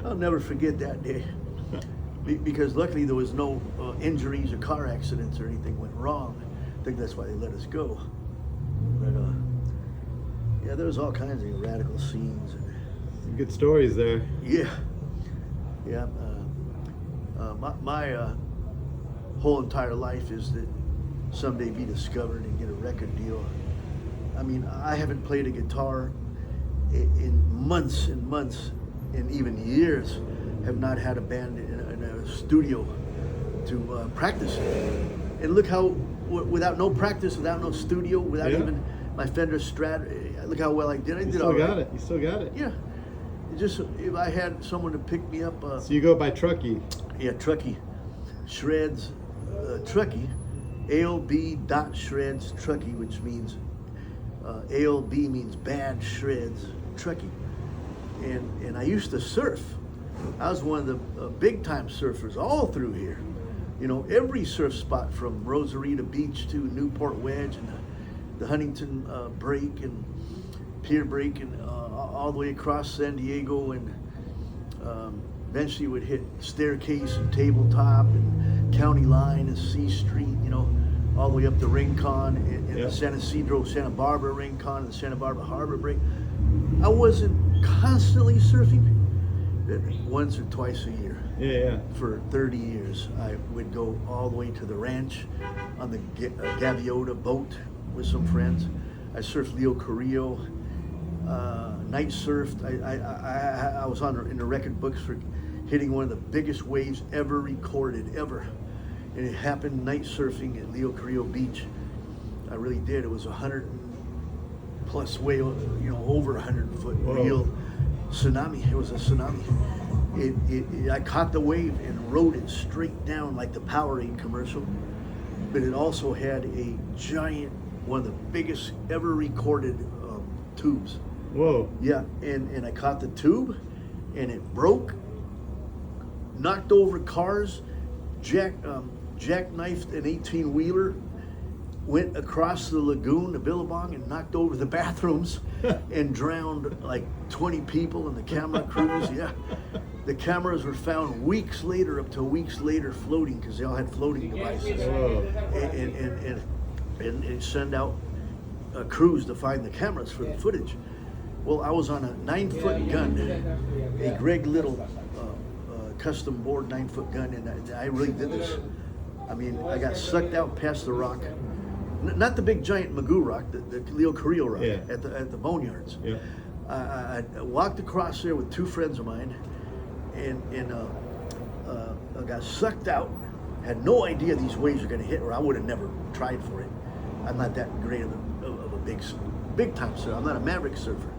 I'll never forget that day. Because luckily there was no injuries or car accidents or anything went wrong. I think that's why they let us go. But yeah, there was all kinds of radical scenes. And, Some good stories there. yeah. My whole entire life is to someday be discovered and get a record deal. I mean, I haven't played a guitar in months and months and even years. Have not had a band in a studio to practice. And look how, without no practice, without no studio, without even my Fender Strat, look how well I did. You still got it. You still got it. Yeah. Just if I had someone to pick me up. So you go by Truckee. Yeah, Truckee Shreds, Truckee, ALB.Shreds, Truckee, which means ALB means bad shreds, Truckee. And I used to surf. I was one of the big time surfers all through here. You know, every surf spot from Rosarita Beach to Newport Wedge and the Huntington Break and Pier Break and all the way across San Diego, and eventually would hit Staircase and Tabletop and County Line and C Street, you know, all the way up to Rincon and the San Isidro, Santa Barbara Rincon and the Santa Barbara Harbor Break. I wasn't constantly surfing, but once or twice a year. Yeah. For 30 years, I would go all the way to the ranch on the Gaviota boat with some friends. I surfed Leo Carrillo, night surfed. I was in the record books for hitting one of the biggest waves ever recorded, ever. And it happened night surfing at Leo Carrillo Beach. I really did. It was 100+ wave, you know, over 100-foot real tsunami. It was a tsunami. I caught the wave and rode it straight down like the Powerade commercial. But it also had a giant, one of the biggest ever recorded tubes. Whoa. Yeah, and I caught the tube, and it broke, knocked over cars, jackknifed an 18-wheeler, went across the lagoon, the Billabong, and knocked over the bathrooms and drowned like 20 people in the camera crews. Yeah. The cameras were found weeks later, up to weeks later, floating, because they all had floating devices. And send out crews to find the cameras for the footage. Well, I was on a 9-foot gun, a Greg Little custom board 9-foot gun, and I really did this. I mean, I got sucked out past the rock, not the big giant Magoo rock, the Leo Carrillo rock at the boneyards. Yeah. I walked across there with two friends of mine, and I got sucked out. Had no idea these waves were going to hit, or I would have never tried for it. I'm not that great of a big time surfer. I'm not a maverick surfer.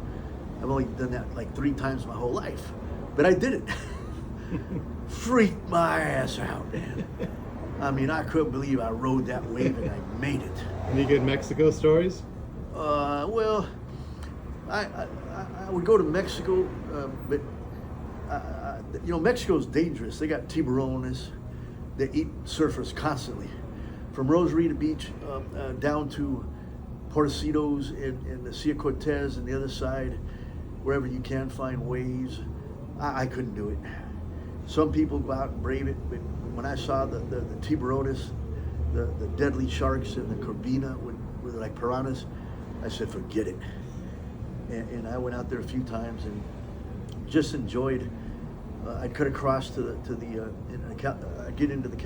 I've only done that like 3 times my whole life, but I did it. Freaked my ass out, man. I mean, I couldn't believe I rode that wave and I made it. Any good Mexico stories? Well, I would go to Mexico, but you know, Mexico's dangerous. They got tiburones. They eat surfers constantly. From Rosarita Beach down to Portecitos and the Sea Cortez and the other side, wherever you can find waves. I couldn't do it. Some people go out and brave it, but when I saw the tiburones, the deadly sharks and the corvina with like piranhas, I said, forget it. And I went out there a few times and just enjoyed. I'd cut across I'd get into the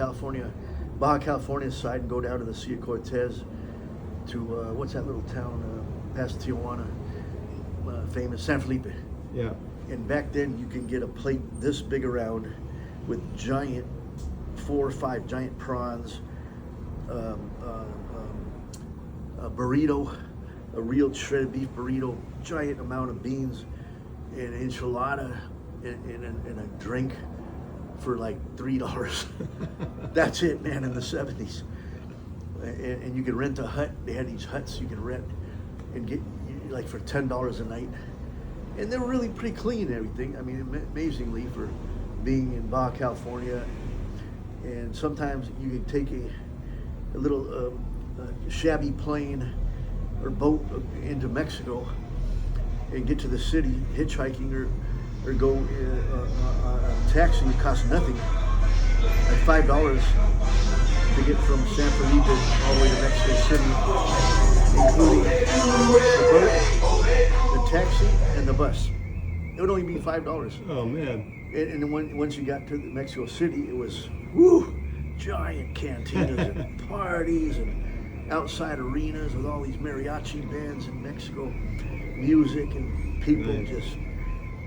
Baja California side and go down to the Sea Cortez to, what's that little town past Tijuana, famous, San Felipe. Yeah. And back then you can get a plate this big around with giant, 4 or 5 giant prawns, a burrito, a real shredded beef burrito, giant amount of beans, and an enchilada, and a drink for like $3. That's it, man, in the 70s. And you could rent a hut. They had these huts you could rent and get like for $10 a night. And they were really pretty clean and everything. I mean, amazingly for being in Baja California. And sometimes you could take a little shabby plane or boat into Mexico and get to the city hitchhiking or go taxi cost nothing, like $5 to get from San Felipe all the way to Mexico City, including the boat, the taxi, and the bus. It would only be $5. Oh man. And then once you got to Mexico City, it was giant cantinas and parties and outside arenas with all these mariachi bands in Mexico, music and people just.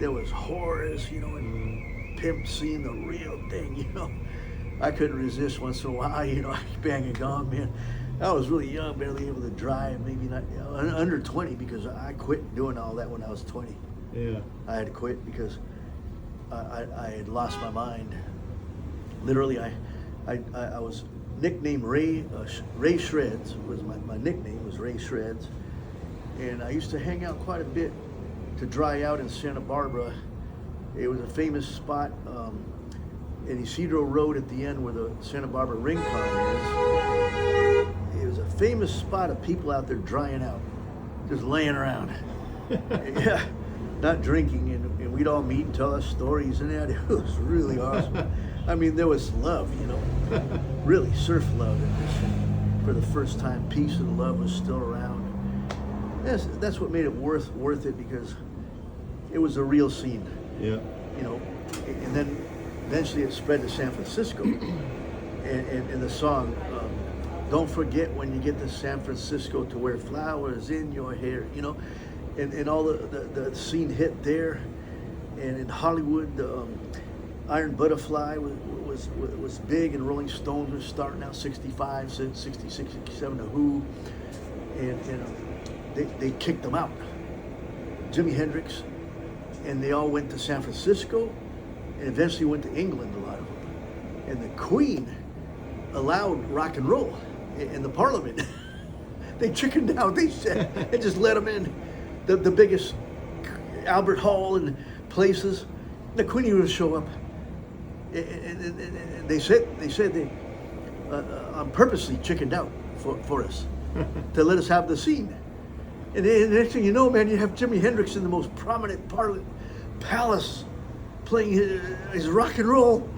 There was whores, and pimps seeing the real thing, I couldn't resist once in a while, I'd bang a gong, man. I was really young, barely able to drive, maybe not under 20, because I quit doing all that when I was 20. Yeah. I had to quit because I had lost my mind. Literally, I was nicknamed Ray Shreds. Was my nickname was Ray Shreds, and I used to hang out quite a bit to dry out in Santa Barbara. It was a famous spot in Isidro Road at the end where the Santa Barbara Ring Pond is. It was a famous spot of people out there drying out, just laying around. Yeah, not drinking, and we'd all meet and tell us stories and that. It was really awesome. I mean, there was love, really surf love, and just for the first time, peace and love was still around. That's what made it worth it, because it was a real scene. Yeah. And then eventually it spread to San Francisco, and the song, "Don't forget when you get to San Francisco to wear flowers in your hair," and all the scene hit there, and in Hollywood, Iron Butterfly was big, and Rolling Stones was starting out, 65, 66, 67, The Who, and they kicked them out. Jimi Hendrix, and they all went to San Francisco, and eventually went to England, a lot of them. And the Queen allowed rock and roll in the Parliament. They chickened out. They just let them in. The biggest Albert Hall and places. The Queen would show up, and they said they purposely chickened out for us to let us have the scene. And the next thing you know, man, you have Jimi Hendrix in the most prominent Parliament palace playing his rock and roll,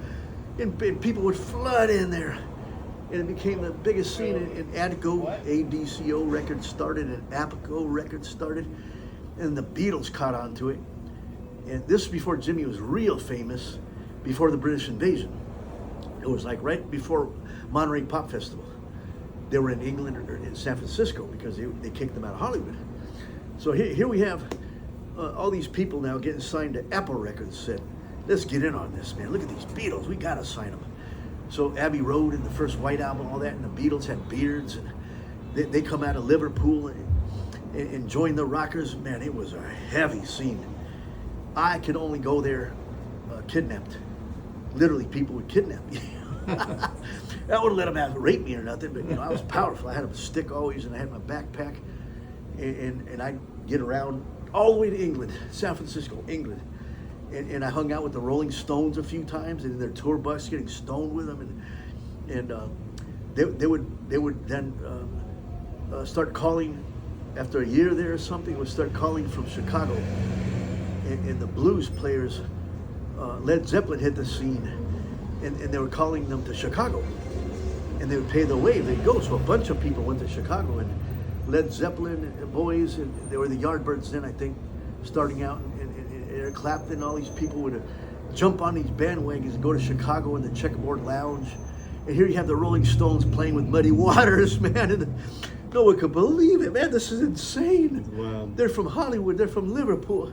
and people would flood in there. And it became the biggest scene in ADCO. ADCO records started, and APCO records started, and the Beatles caught on to it. And this is before Jimmy was real famous, before the British invasion. It was like right before Monterey Pop Festival. They were in England or in San Francisco because they kicked them out of Hollywood. So here we have all these people now getting signed to Apple Records. Said, let's get in on this, man. Look at these Beatles. We got to sign them. So Abbey Road and the first White Album, all that, and the Beatles had beards. And they come out of Liverpool and join the Rockers. Man, it was a heavy scene. I could only go there kidnapped. Literally, people would kidnap me. I wouldn't let them rape me or nothing, but I was powerful. I had a stick always, and I had my backpack, and I'd get around all the way to England, San Francisco, England, and I hung out with the Rolling Stones a few times, and in their tour bus, getting stoned with them, and they would then start calling after a year there or something. Would start calling from Chicago, and the blues players, Led Zeppelin hit the scene. And they were calling them to Chicago, and they would pay the way they'd go. So a bunch of people went to Chicago, and Led Zeppelin boys, and they were the Yardbirds then, I think, starting out, and Eric Clapton, all these people would jump on these bandwagons and go to Chicago in the Checkerboard Lounge. And here you have the Rolling Stones playing with Muddy Waters, man, and no one could believe it, man. This is insane. Wow. They're from Hollywood, they're from Liverpool,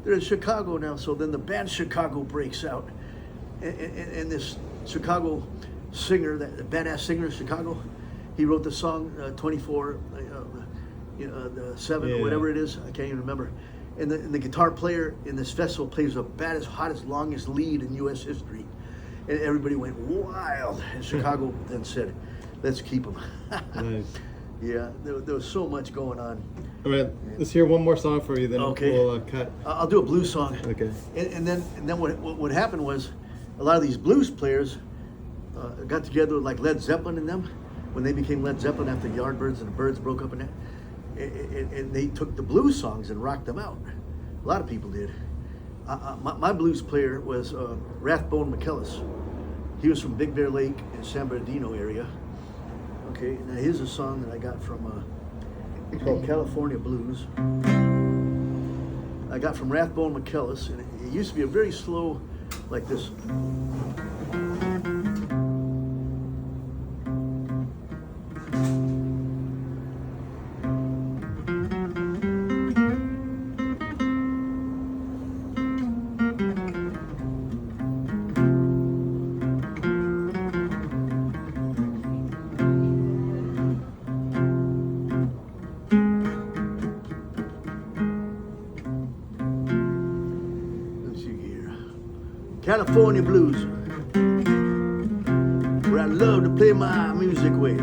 they're in Chicago now. So then the band Chicago breaks out. And this Chicago singer, that badass singer in Chicago, he wrote the song 24, the 7, or whatever it is. I can't even remember. And the guitar player in this festival plays the baddest, hottest, longest lead in U.S. history. And everybody went wild. And Chicago then said, let's keep him. Nice. Yeah, there was so much going on. All right, let's hear one more song for you, then we'll cut. I'll do a blues song. Okay. And then what happened was, a lot of these blues players got together with like Led Zeppelin and them when they became Led Zeppelin after the Yardbirds and the Byrds broke up and that. And they took the blues songs and rocked them out. A lot of people did. My blues player was Rathbone McKellis. He was from Big Bear Lake in San Bernardino area. Okay, now here's a song that I got from, it's called California Blues. I got from Rathbone McKellis, and it used to be a very slow, like this. California Blues, where I love to play my music way.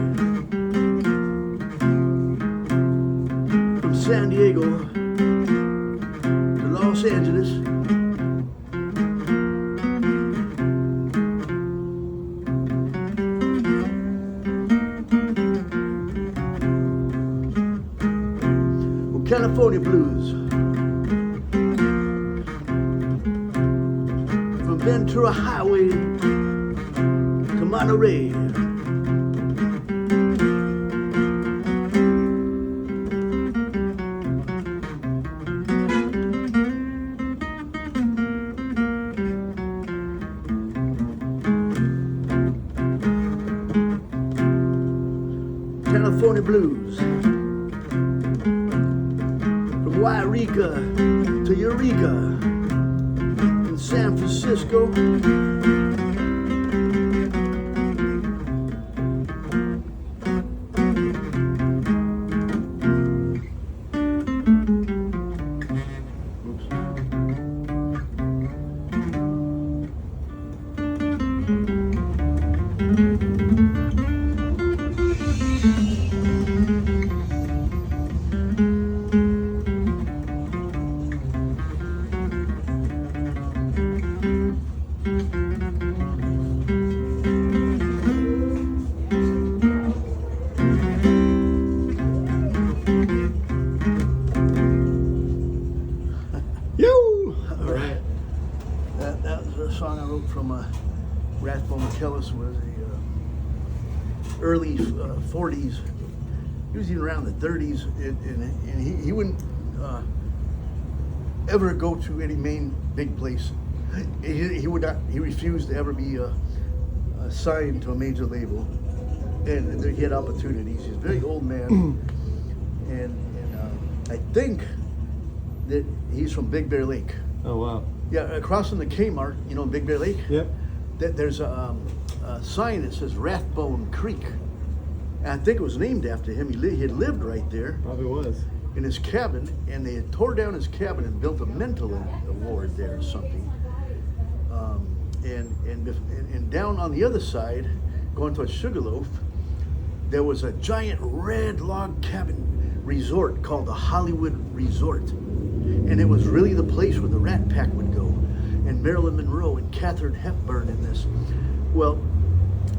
From San Diego to Los Angeles, well, California Blues. Ventura Highway to Monterey. California Blues. From Wairika to Eureka. San Francisco, song I wrote from Rathbone McKellis was the early 40s. He was even around the 30s, and he wouldn't ever go to any main big place. He would not. He refused to ever be signed to a major label, and he had opportunities. He's a very old man, and I think that he's from Big Bear Lake. Oh wow. Yeah, across from the Kmart, you know, in Big Bear Lake. Yep. There's a sign that says Rathbone Creek. And I think it was named after him. He had lived right there. Probably was. In his cabin, and they had tore down his cabin and built a mental ward there or something. And down on the other side, going towards Sugarloaf, there was a giant red log cabin resort called the Hollywood Resort. And it was really the place where the Rat Pack would go. And Marilyn Monroe and Katharine Hepburn in this. Well,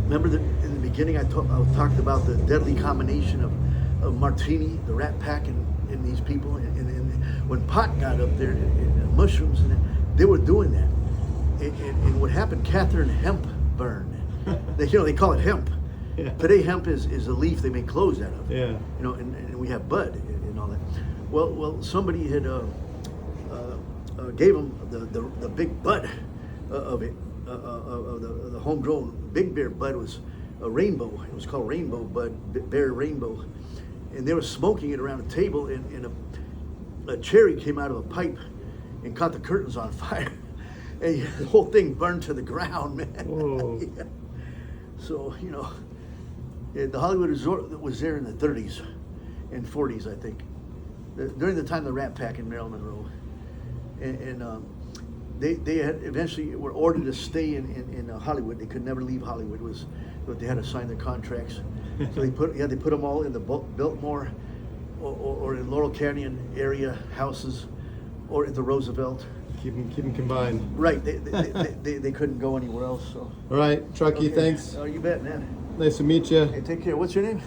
remember that in the beginning I talked about the deadly combination of Martini, the Rat Pack, and these people. And when pot got up there, and mushrooms, and they were doing that. And what happened, Katharine Hepburn, they call it hemp. Yeah. Today hemp is a leaf they make clothes out of. Yeah. And we have bud and all that. Well, somebody had gave him the big bud of it, of the homegrown Big Bear bud was a rainbow. It was called Rainbow Bud, Bear Rainbow, and they were smoking it around a table, and a cherry came out of a pipe and caught the curtains on fire, and the whole thing burned to the ground, man. Whoa. Yeah. So the Hollywood Resort was there in the 30s and 40s, I think, during the time of the Rat Pack and Marilyn Monroe. And they had eventually were ordered to stay in Hollywood. They could never leave Hollywood. Was what they had to sign their contracts. So they put them all in the Biltmore or in Laurel Canyon area houses, or at the Roosevelt. Keep them combined. Right. They couldn't go anywhere else. So. All right, Truckee. Okay. Thanks. Oh, you bet, man. Nice to meet you. Hey, take care. What's your name?